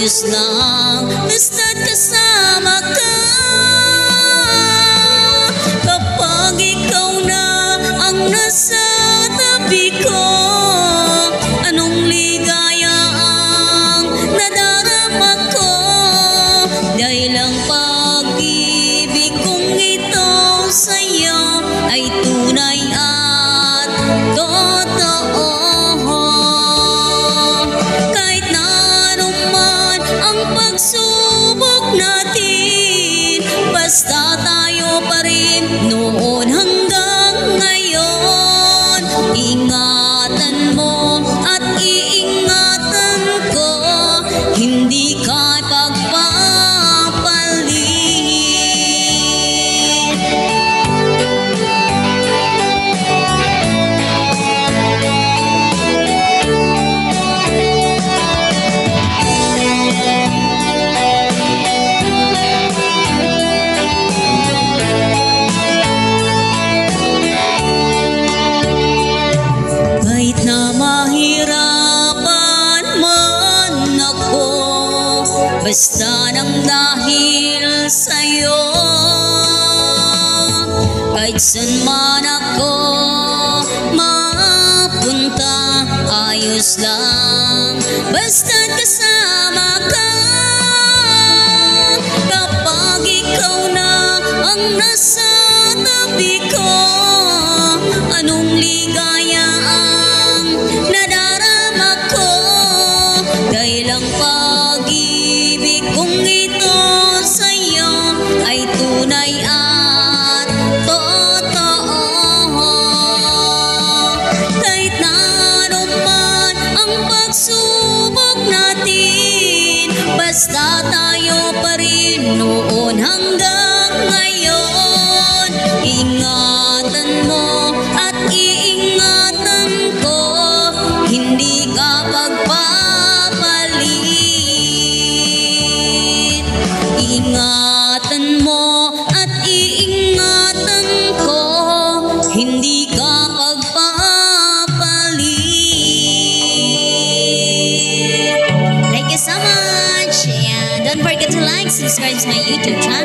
ayos lang, basta't kasama ka. Kapag ikaw na ang nasa tabi ko, anong ligaya ang nadarama ko. Dahil ang pag-ibig kong ito sa'yo ay tunay at totoo. Kahit na anuman ang pagsubok natin, basta tayo pa rin noon hanggang ngayon. Ingatan mo at iingatan ko, hindi ka pagpapalit. Kahit na mahirapan man ako, basta nang dahil sa'yo. Kahit saan man ako mapunta, ayos lang, basta't kasama ka. Kapag ikaw na ang nasa tabi ko, anong ligaya ang nadarama ko. Dahil ang pag-ibig kong ito sa'yo ay tunay at totoo. Kahit na anuman ang pagsubok natin, basta tayo pa rin noon hanggang ngayon. Ingatan mo at iingatan ko, hindi ka pagpapalit. Ingatan mo at iingatan ko, hindi ka pagpapalit. Thank you so much, and don't forget to like, subscribe to my YouTube channel.